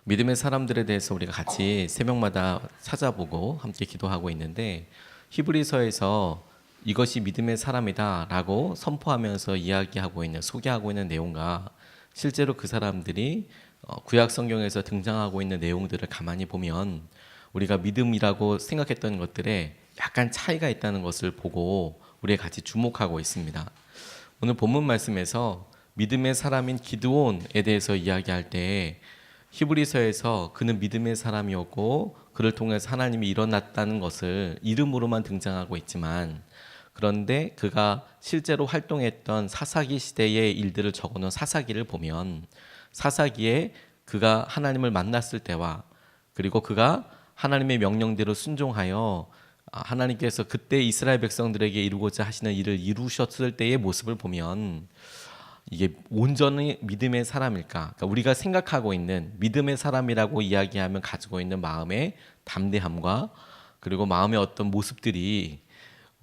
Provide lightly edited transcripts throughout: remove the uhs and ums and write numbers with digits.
믿음의 사람들에 대해서 우리가 같이 새벽마다 찾아보고 함께 기도하고 있는데, 히브리서에서 이것이 믿음의 사람이다라고 선포하면서 이야기하고 있는, 소개하고 있는 내용과 실제로 그 사람들이 구약 성경에서 등장하고 있는 내용들을 가만히 보면 우리가 믿음이라고 생각했던 것들에 약간 차이가 있다는 것을 보고 우리가 같이 주목하고 있습니다. 오늘 본문 말씀에서 믿음의 사람인 기드온에 대해서 이야기할 때 히브리서에서 그는 믿음의 사람이었고 그를 통해서 하나님이 일어났다는 것을 이름으로만 등장하고 있지만, 그런데 그가 실제로 활동했던 사사기 시대의 일들을 적어놓은 사사기를 보면 사사기에 그가 하나님을 만났을 때와 그리고 그가 하나님의 명령대로 순종하여 하나님께서 그때 이스라엘 백성들에게 이루고자 하시는 일을 이루셨을 때의 모습을 보면 이게 온전히 믿음의 사람일까? 그러니까 우리가 생각하고 있는 믿음의 사람이라고 이야기하면 가지고 있는 마음의 담대함과 그리고 마음의 어떤 모습들이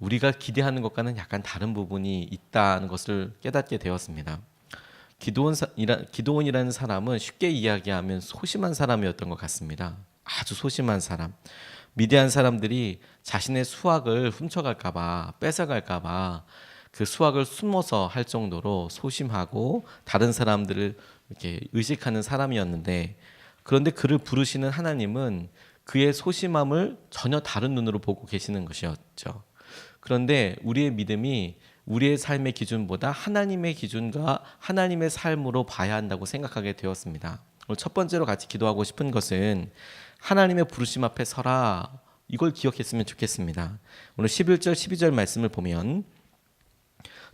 우리가 기대하는 것과는 약간 다른 부분이 있다는 것을 깨닫게 되었습니다. 기드온이라는 사람은 쉽게 이야기하면 소심한 사람이었던 것 같습니다. 아주 소심한 사람. 미디안 사람들이 자신의 수확을 훔쳐갈까봐, 뺏어갈까봐 그 수확을 숨어서 할 정도로 소심하고 다른 사람들을 이렇게 의식하는 사람이었는데, 그런데 그를 부르시는 하나님은 그의 소심함을 전혀 다른 눈으로 보고 계시는 것이었죠. 그런데 우리의 믿음이 우리의 삶의 기준보다 하나님의 기준과 하나님의 삶으로 봐야 한다고 생각하게 되었습니다. 오늘 첫 번째로 같이 기도하고 싶은 것은 하나님의 부르심 앞에 서라, 이걸 기억했으면 좋겠습니다. 오늘 11절 12절 말씀을 보면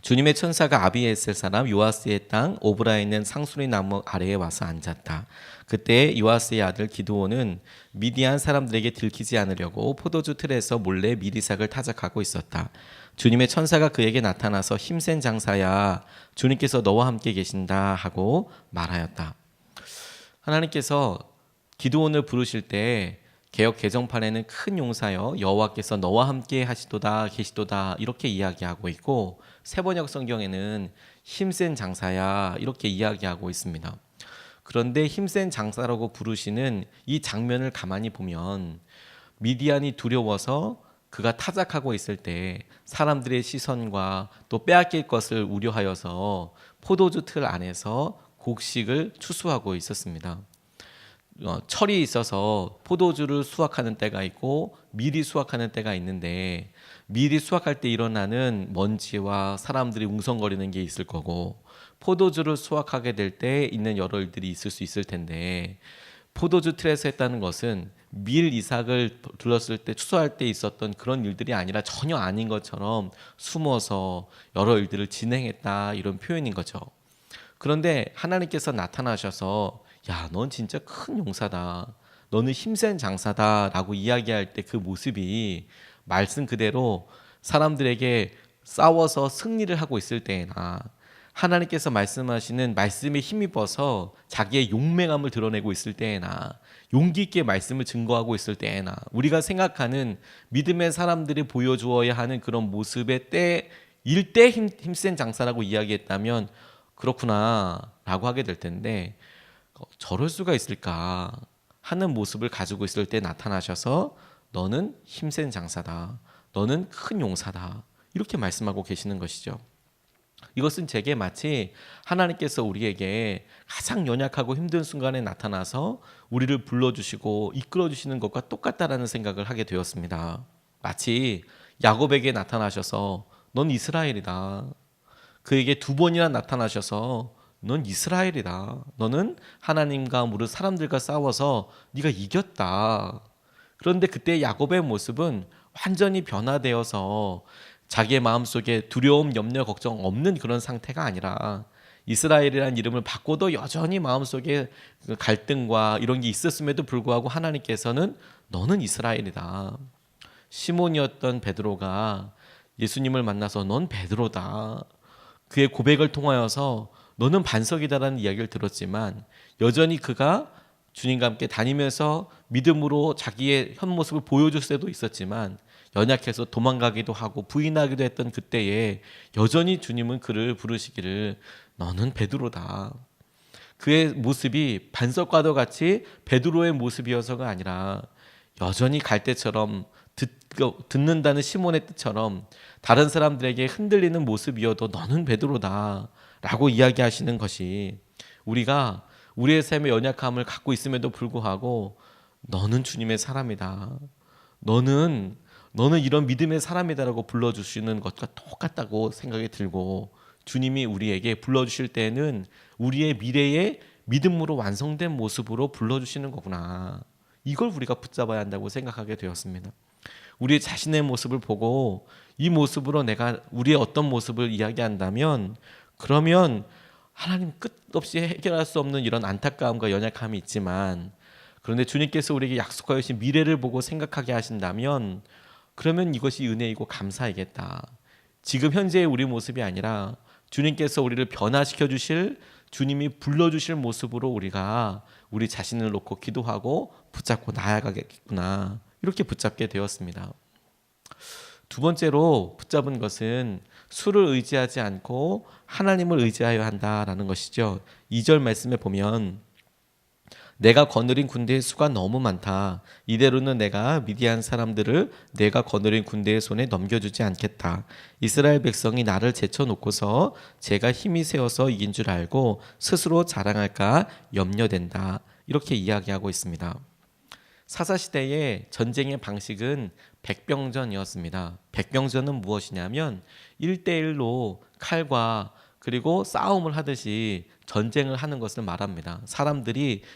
주님의 천사가 아비에셀 사람 요아스의 땅 오브라에 있는 상수리 나무 아래에 와서 앉았다. 그때 요아스의 아들 기드온은 미디안 사람들에게 들키지 않으려고 포도주 틀에서 몰래 미리삭을 타작하고 있었다. 주님의 천사가 그에게 나타나서 힘센 장사야, 주님께서 너와 함께 계신다 하고 말하였다. 하나님께서 기드온을 부르실 때 개역 개정판에는 큰 용사여 여호와께서 너와 함께 하시도다 계시도다 이렇게 이야기하고 있고, 세번역 성경에는 힘센 장사야 이렇게 이야기하고 있습니다. 그런데 힘센 장사라고 부르시는 이 장면을 가만히 보면 미디안이 두려워서 그가 타작하고 있을 때 사람들의 시선과 또 빼앗길 것을 우려하여서 포도주 틀 안에서 곡식을 추수하고 있었습니다. 철이 있어서 포도주를 수확하는 때가 있고 미리 수확하는 때가 있는데, 미리 수확할 때 일어나는 먼지와 사람들이 웅성거리는 게 있을 거고, 포도주를 수확하게 될 때 있는 여러 일들이 있을 수 있을 텐데, 포도주 틀에서 했다는 것은 밀 이삭을 둘렀을 때 추수할 때 있었던 그런 일들이 아니라 전혀 아닌 것처럼 숨어서 여러 일들을 진행했다, 이런 표현인 거죠. 그런데 하나님께서 나타나셔서 야, 넌 진짜 큰 용사다, 너는 힘센 장사다 라고 이야기할 때 그 모습이 말씀 그대로 사람들에게 싸워서 승리를 하고 있을 때나 하나님께서 말씀하시는 말씀에 힘입어서 자기의 용맹함을 드러내고 있을 때나 용기 있게 말씀을 증거하고 있을 때나 우리가 생각하는 믿음의 사람들이 보여주어야 하는 그런 모습의 때일 때 힘센 장사라고 이야기했다면 그렇구나 라고 하게 될 텐데, 저럴 수가 있을까 하는 모습을 가지고 있을 때 나타나셔서 너는 힘센 장사다, 너는 큰 용사다 이렇게 말씀하고 계시는 것이죠. 이것은 제게 마치 하나님께서 우리에게 가장 연약하고 힘든 순간에 나타나서 우리를 불러주시고 이끌어주시는 것과 똑같다라는 생각을 하게 되었습니다. 마치 야곱에게 나타나셔서 넌 이스라엘이다, 그에게 2번이나 나타나셔서 넌 이스라엘이다, 너는 하나님과 무릇 사람들과 싸워서 네가 이겼다. 그런데 그때 야곱의 모습은 완전히 변화되어서 자기의 마음속에 두려움, 염려, 걱정 없는 그런 상태가 아니라 이스라엘이라는 이름을 바꿔도 여전히 마음속에 갈등과 이런 게 있었음에도 불구하고 하나님께서는 너는 이스라엘이다. 시몬이었던 베드로가 예수님을 만나서 넌 베드로다, 그의 고백을 통하여서 너는 반석이다라는 이야기를 들었지만, 여전히 그가 주님과 함께 다니면서 믿음으로 자기의 현 모습을 보여줄 때도 있었지만 연약해서 도망가기도 하고 부인하기도 했던 그때에 여전히 주님은 그를 부르시기를 너는 베드로다, 그의 모습이 반석과도 같이 베드로의 모습이어서가 아니라 여전히 갈대처럼 듣는다는 시몬의 뜻처럼 다른 사람들에게 흔들리는 모습이어도 너는 베드로다 라고 이야기하시는 것이, 우리가 우리의 삶의 연약함을 갖고 있음에도 불구하고 너는 주님의 사람이다, 너는 이런 믿음의 사람이다라고 불러주시는 것과 똑같다고 생각이 들고, 주님이 우리에게 불러주실 때는 우리의 미래의 믿음으로 완성된 모습으로 불러주시는 거구나, 이걸 우리가 붙잡아야 한다고 생각하게 되었습니다. 우리 자신의 모습을 보고 이 모습으로 내가 우리의 어떤 모습을 이야기한다면, 그러면 하나님 끝없이 해결할 수 없는 이런 안타까움과 연약함이 있지만, 그런데 주님께서 우리에게 약속하여 주신 미래를 보고 생각하게 하신다면, 그러면 이것이 은혜이고 감사이겠다. 지금 현재의 우리 모습이 아니라 주님께서 우리를 변화시켜 주실, 주님이 불러주실 모습으로 우리가 우리 자신을 놓고 기도하고 붙잡고 나아가겠구나, 이렇게 붙잡게 되었습니다. 두 번째로 붙잡은 것은 수를 의지하지 않고 하나님을 의지하여야 한다라는 것이죠. 2절 말씀에 보면 내가 거느린 군대의 수가 너무 많다. 이대로는 내가 미디안 사람들을 내가 거느린 군대의 손에 넘겨주지 않겠다. 이스라엘 백성이 나를 제쳐놓고서 제가 힘이 세어서 이긴 줄 알고 스스로 자랑할까 염려된다. 이렇게 이야기하고 있습니다. 사사시대의 전쟁의 방식은 백병전이었습니다. 백병전은 무엇이냐면 1대1로 칼과 그리고 싸움을 하듯이 전쟁을 하는 것을 말합니다.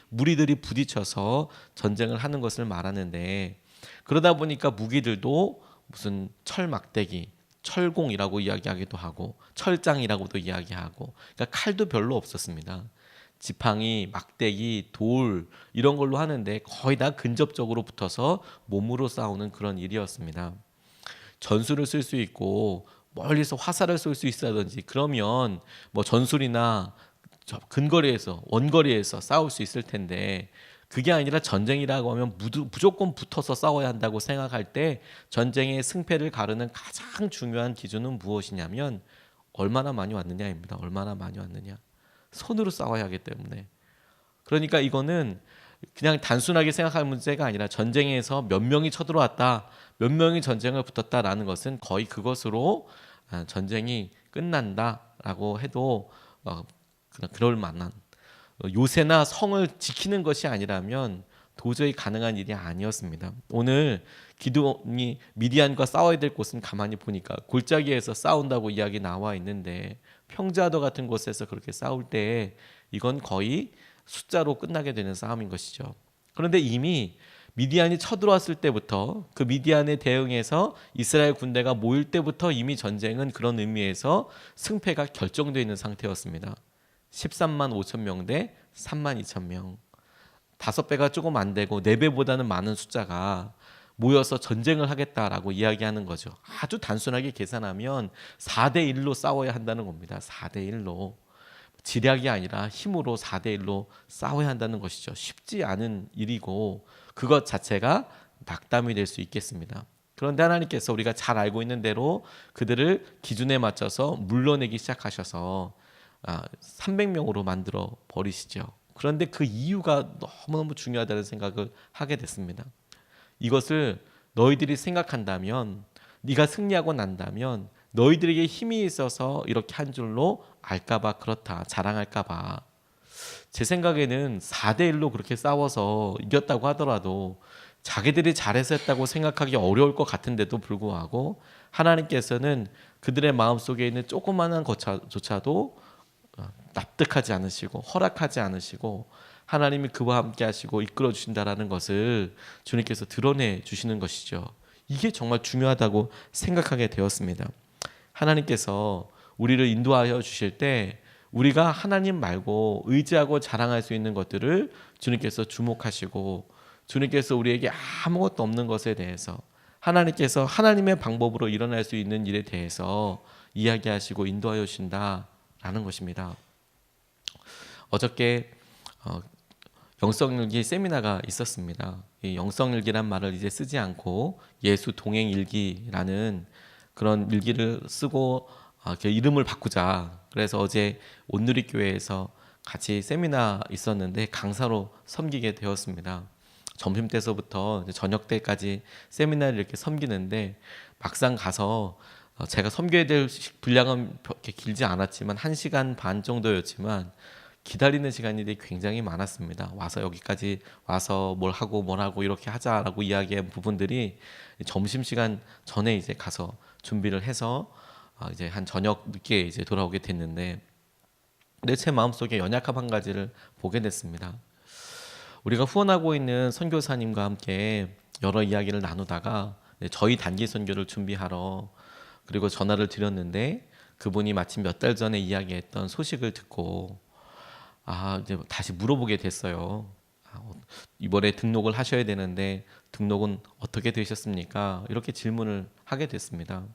무리들이 부딪혀서 전쟁을 하는 것을 말하는데, 그러다 보니까 무기들도 무슨 철막대기, 철공이라고 이야기하기도 하고 철장이라고도 이야기하고, 그러니까 칼도 별로 없었습니다. 지팡이, 막대기, 돌 이런 걸로 하는데 거의 다 근접적으로 붙어서 몸으로 싸우는 그런 일이었습니다. 전술을 쓸 수 있고 멀리서 화살을 쏠 수 있다든지 그러면 뭐 전술이나 근거리에서 원거리에서 싸울 수 있을 텐데, 그게 아니라 전쟁이라고 하면 무조건 붙어서 싸워야 한다고 생각할 때 전쟁의 승패를 가르는 가장 중요한 기준은 무엇이냐면 얼마나 많이 왔느냐입니다. 얼마나 많이 왔느냐. 손으로 싸워야 하기 때문에. 그러니까 이거는 그냥 단순하게 생각할 문제가 아니라 전쟁에서 몇 명이 쳐들어왔다, 몇 명이 전쟁을 붙었다라는 것은 거의 그것으로 전쟁이 끝난다라고 해도 그럴 만한, 요새나 성을 지키는 것이 아니라면 도저히 가능한 일이 아니었습니다. 오늘 기드온이 미디안과 싸워야 될 곳은 가만히 보니까 골짜기에서 싸운다고 이야기 나와 있는데, 평지하도 같은 곳에서 그렇게 싸울 때 이건 거의 숫자로 끝나게 되는 싸움인 것이죠. 그런데 이미 미디안이 쳐들어왔을 때부터, 그 미디안에 대응해서 이스라엘 군대가 모일 때부터 이미 전쟁은 그런 의미에서 승패가 결정되어 있는 상태였습니다. 13만 5천 명 대 3만 2천 명, 5배가 조금 안 되고 4배보다는 많은 숫자가 모여서 전쟁을 하겠다라고 이야기하는 거죠. 아주 단순하게 계산하면 4대 1로 싸워야 한다는 겁니다. 4대 1로. 지략이 아니라 힘으로 4대 1로 싸워야 한다는 것이죠. 쉽지 않은 일이고 그것 자체가 낙담이 될 수 있겠습니다. 그런데 하나님께서 우리가 잘 알고 있는 대로 그들을 기준에 맞춰서 물러내기 시작하셔서 300명으로 만들어 버리시죠. 그런데 그 이유가 너무너무 중요하다는 생각을 하게 됐습니다. 이것을 너희들이 생각한다면, 네가 승리하고 난다면 너희들에게 힘이 있어서 이렇게 한 줄로 알까봐 그렇다, 자랑할까봐. 제 생각에는 4대 1로 그렇게 싸워서 이겼다고 하더라도 자기들이 잘해서 했다고 생각하기 어려울 것 같은데도 불구하고 하나님께서는 그들의 마음속에 있는 조그마한 것조차도 납득하지 않으시고 허락하지 않으시고 하나님이 그와 함께 하시고 이끌어 주신다라는 것을 주님께서 드러내 주시는 것이죠. 이게 정말 중요하다고 생각하게 되었습니다. 하나님께서 우리를 인도하여 주실 때 우리가 하나님 말고 의지하고 자랑할 수 있는 것들을 주님께서 주목하시고, 주님께서 우리에게 아무것도 없는 것에 대해서 하나님께서 하나님의 방법으로 일어날 수 있는 일에 대해서 이야기하시고 인도하여 주신다라는 것입니다. 어저께 영성일기 세미나가 있었습니다. 이 영성일기란 말을 이제 쓰지 않고 예수 동행일기라는 그런 일기를 쓰고 이름을 바꾸자. 그래서 어제 온누리교회에서 같이 세미나 있었는데 강사로 섬기게 되었습니다. 점심 때서부터 이제 저녁 때까지 세미나를 이렇게 섬기는데 막상 가서 제가 섬겨야 될 분량은 그렇게 길지 않았지만 1시간 반 정도였지만 기다리는 시간이 되게 굉장히 많았습니다. 와서 여기까지 와서 뭘 하고 이렇게 하자라고 이야기한 부분들이 점심시간 전에 이제 가서 준비를 해서 이제 한 저녁 늦게 이제 돌아오게 됐는데 근데 제 마음속에 연약함 한 가지를 보게 됐습니다. 우리가 후원하고 있는 선교사님과 함께 여러 이야기를 나누다가 저희 단기 선교를 준비하러 그리고 전화를 드렸는데 그분이 마침 몇 달 전에 이야기했던 소식을 듣고 이제 다시 물어보게 됐어요. 이번에 등록을 하셔야 되는데 등록은 어떻게 되셨습니까? 이렇게 질문을 하게 됐습니다.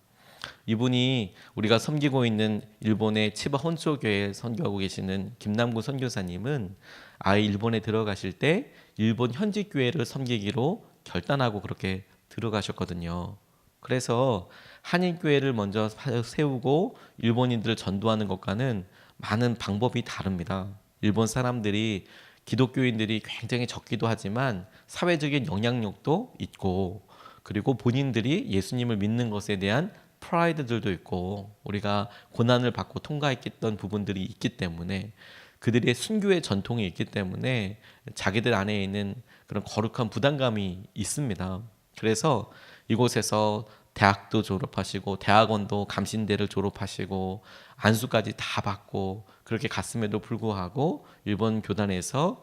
이분이 우리가 섬기고 있는 일본의 치바 혼초 교회에 선교하고 계시는 김남구 선교사님은 아예 일본에 들어가실 때 일본 현지 교회를 섬기기로 결단하고 그렇게 들어가셨거든요. 그래서 한인 교회를 먼저 세우고 일본인들을 전도하는 것과는 많은 방법이 다릅니다. 일본 사람들이 기독교인들이 굉장히 적기도 하지만 사회적인 영향력도 있고 그리고 본인들이 예수님을 믿는 것에 대한 프라이드들도 있고 우리가 고난을 받고 통과했던 부분들이 있기 때문에 그들의 순교의 전통이 있기 때문에 자기들 안에 있는 그런 거룩한 부담감이 있습니다. 그래서 이곳에서 대학도 졸업하시고 대학원도 감신대를 졸업하시고 안수까지 다 받고 그렇게 갔음에도 불구하고 일본 교단에서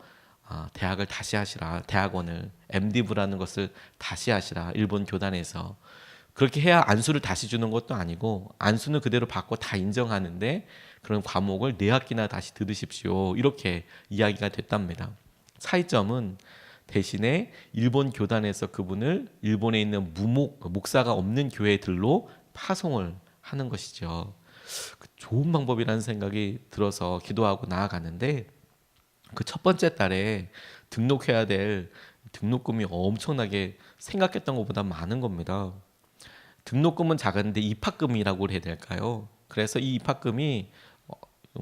대학을 다시 하시라, 대학원을 MD부라는 것을 다시 하시라, 일본 교단에서 그렇게 해야 안수를 다시 주는 것도 아니고 안수는 그대로 받고 다 인정하는데 그런 과목을 4학기나 다시 들으십시오 이렇게 이야기가 됐답니다. 차이점은 대신에 일본 교단에서 그분을 일본에 있는 목사가 없는 교회들로 파송을 하는 것이죠. 좋은 방법이라는 생각이 들어서 기도하고 나아가는데 그 첫 번째 달에 등록해야 될 등록금이 엄청나게 생각했던 것보다 많은 겁니다. 등록금은 작은데 입학금이라고 해야 될까요? 그래서 이 입학금이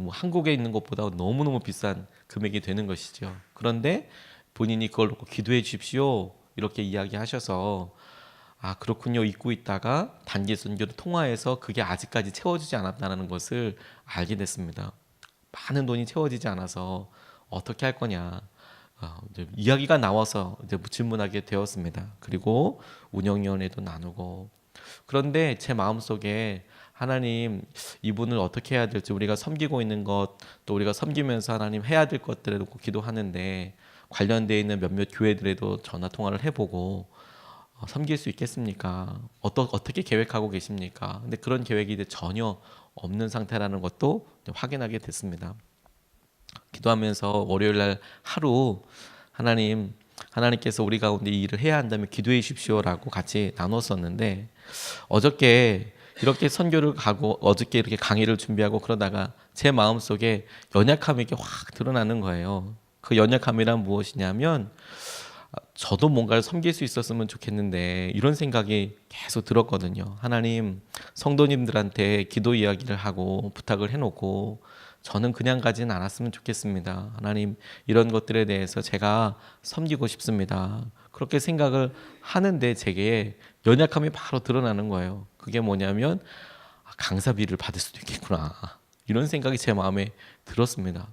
한국에 있는 것보다 너무너무 비싼 금액이 되는 것이죠. 그런데 본인이 그걸 놓고 기도해 주십시오 이렇게 이야기하셔서 그렇군요 잊고 있다가 단기 선교를 통화해서 그게 아직까지 채워지지 않았다는 것을 알게 됐습니다. 많은 돈이 채워지지 않아서 어떻게 할 거냐 이제 이야기가 나와서 이제 질문하게 되었습니다. 그리고 운영위원회도 나누고 그런데 제 마음속에 하나님 이분을 어떻게 해야 될지 우리가 섬기고 있는 것 또 우리가 섬기면서 하나님 해야 될 것들에 놓고 기도하는데 관련되어 있는 몇몇 교회들에도 전화 통화를 해보고 섬길 수 있겠습니까? 어떻게 계획하고 계십니까? 근데 그런 계획이 이제 전혀 없는 상태라는 것도 확인하게 됐습니다. 기도하면서 월요일 날 하루 하나님께서 우리 가운데 이 일을 해야 한다면 기도해 주십시오라고 같이 나눴었는데 어저께 이렇게 선교를 가고 어저께 이렇게 강의를 준비하고 그러다가 제 마음속에 연약함이 이렇게 확 드러나는 거예요. 그 연약함이란 무엇이냐면 저도 뭔가를 섬길 수 있었으면 좋겠는데 이런 생각이 계속 들었거든요. 하나님 성도님들한테 기도 이야기를 하고 부탁을 해놓고 저는 그냥 가지는 않았으면 좋겠습니다. 하나님 이런 것들에 대해서 제가 섬기고 싶습니다. 그렇게 생각을 하는데 제게 연약함이 바로 드러나는 거예요. 그게 뭐냐면 강사비를 받을 수도 있겠구나 이런 생각이 제 마음에 들었습니다.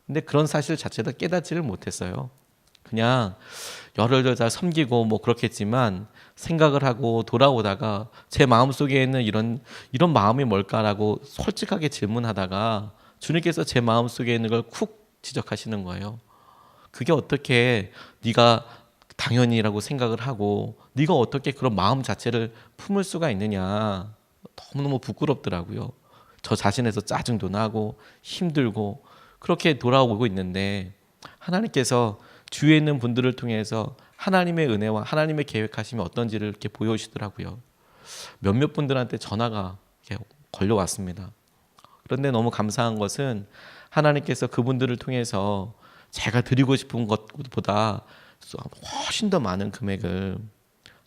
근데 그런 사실 자체도 깨닫지를 못했어요. 그냥 열흘 잘 섬기고 뭐 그렇겠지만 생각을 하고 돌아오다가 제 마음속에 있는 이런 마음이 뭘까라고 솔직하게 질문하다가 주님께서 제 마음속에 있는 걸 쿡 지적하시는 거예요. 그게 어떻게 네가 당연히라고 생각을 하고 네가 어떻게 그런 마음 자체를 품을 수가 있느냐. 너무너무 부끄럽더라고요. 저 자신에서 짜증도 나고 힘들고 그렇게 돌아오고 있는데 하나님께서 주위에 있는 분들을 통해서 하나님의 은혜와 하나님의 계획하심이 어떤지를 이렇게 보여주시더라고요. 몇몇 분들한테 전화가 걸려왔습니다. 그런데 너무 감사한 것은 하나님께서 그분들을 통해서 제가 드리고 싶은 것보다 훨씬 더 많은 금액을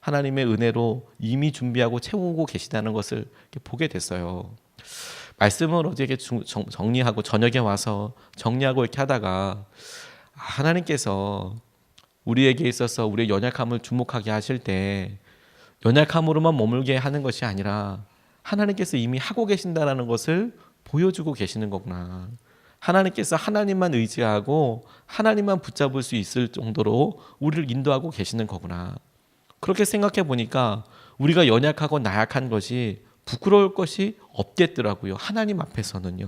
하나님의 은혜로 이미 준비하고 채우고 계시다는 것을 이렇게 보게 됐어요. 말씀을 어제 정리하고 저녁에 와서 정리하고 이렇게 하다가 하나님께서 우리에게 있어서 우리의 연약함을 주목하게 하실 때 연약함으로만 머물게 하는 것이 아니라 하나님께서 이미 하고 계신다라는 것을 보여주고 계시는 거구나. 하나님께서 하나님만 의지하고 하나님만 붙잡을 수 있을 정도로 우리를 인도하고 계시는 거구나. 그렇게 생각해 보니까 우리가 연약하고 나약한 것이 부끄러울 것이 없겠더라고요. 하나님 앞에서는요.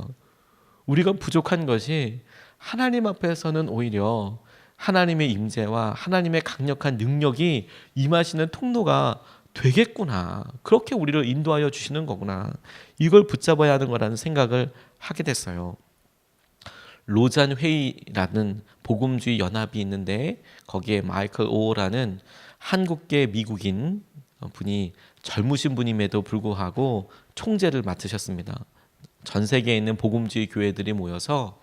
우리가 부족한 것이 하나님 앞에서는 오히려 하나님의 임재와 하나님의 강력한 능력이 임하시는 통로가 되겠구나. 그렇게 우리를 인도하여 주시는 거구나. 이걸 붙잡아야 하는 거라는 생각을 하게 됐어요. 로잔 회의라는 복음주의 연합이 있는데 거기에 마이클 오어라는 한국계 미국인 분이 젊으신 분임에도 불구하고 총재를 맡으셨습니다. 전 세계에 있는 복음주의 교회들이 모여서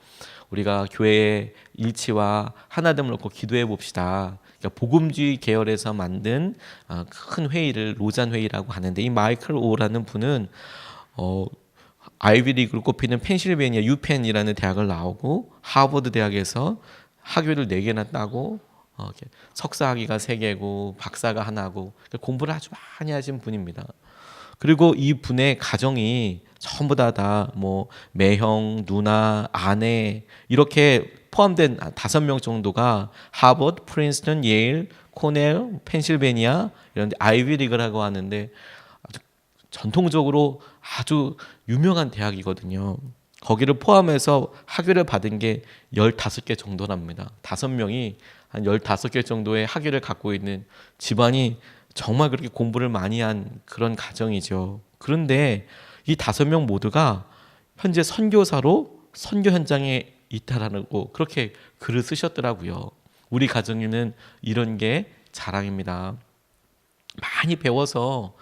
우리가 교회의 일치와 하나됨을 놓고 기도해 봅시다. 그러니까 복음주의 계열에서 만든 큰 회의를 로잔 회의라고 하는데 이 마이클 오라는 분은 아이비리그로 꼽히는 펜실베니아 유펜이라는 대학을 나오고 하버드 대학에서 학위를 4개나 따고 석사 학위가 3개고 박사가 하나고 공부를 아주 많이 하신 분입니다. 그리고 이 분의 가정이 전부 다 뭐 매형, 누나, 아내 이렇게 포함된 5명 정도가 하버드, 프린스턴, 예일, 코넬, 펜실베니아 이런 데 아이비리그라고 하는데 아주 전통적으로 아주 유명한 대학이거든요. 거기를 포함해서 학위를 받은 게 15개 정도랍니다. 5명이 한 15개 정도의 학위를 갖고 있는 집안이 정말 그렇게 공부를 많이 한 그런 가정이죠. 그런데 이 5명 모두가 현재 선교사로 선교 현장에 있다라고 그렇게 글을 쓰셨더라고요. 우리 가정에는 이런 게 자랑입니다. 많이 배워서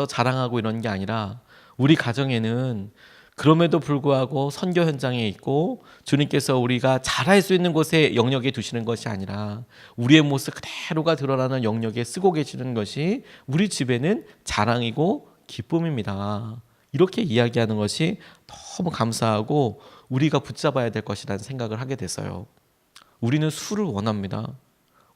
자랑하고 이런 게 아니라 우리 가정에는 그럼에도 불구하고 선교 현장에 있고 주님께서 우리가 잘할 수 있는 곳에 영역에 두시는 것이 아니라 우리의 모습 그대로가 드러나는 영역에 쓰고 계시는 것이 우리 집에는 자랑이고 기쁨입니다. 이렇게 이야기하는 것이 너무 감사하고 우리가 붙잡아야 될 것이라는 생각을 하게 됐어요. 우리는 수를 원합니다.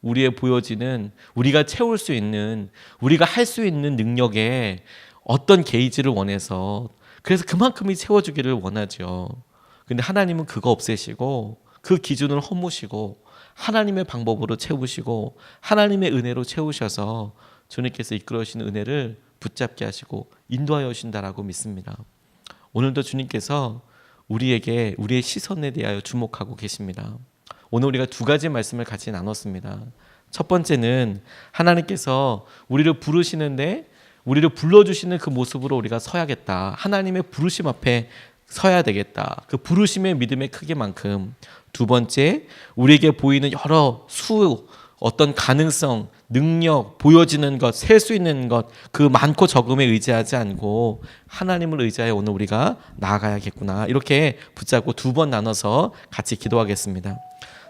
우리의 보여지는 우리가 채울 수 있는 우리가 할 수 있는 능력에 어떤 게이지를 원해서 그래서 그만큼이 채워주기를 원하죠. 근데 하나님은 그거 없애시고 그 기준을 허무시고 하나님의 방법으로 채우시고 하나님의 은혜로 채우셔서 주님께서 이끌어주시는 은혜를 붙잡게 하시고 인도하여 오신다라고 믿습니다. 오늘도 주님께서 우리에게 우리의 시선에 대하여 주목하고 계십니다. 오늘 우리가 2가지 말씀을 같이 나눴습니다. 첫 번째는 하나님께서 우리를 부르시는데 우리를 불러주시는 그 모습으로 우리가 서야겠다. 하나님의 부르심 앞에 서야 되겠다. 그 부르심의 믿음의 크기만큼. 2번째, 우리에게 보이는 여러 어떤 가능성, 능력, 보여지는 것, 셀 수 있는 것, 그 많고 적음에 의지하지 않고 하나님을 의지하여 오늘 우리가 나아가야겠구나. 이렇게 붙잡고 2번 나눠서 같이 기도하겠습니다.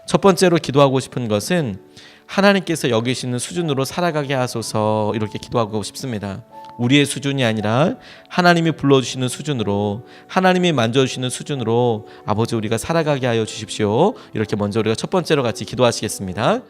첫 번째로 기도하고 싶은 것은 하나님께서 여기시는 수준으로 살아가게 하소서 이렇게 기도하고 싶습니다. 우리의 수준이 아니라 하나님이 불러주시는 수준으로 하나님이 만져주시는 수준으로 아버지 우리가 살아가게 하여 주십시오. 이렇게 먼저 우리가 첫 번째로 같이 기도하시겠습니다.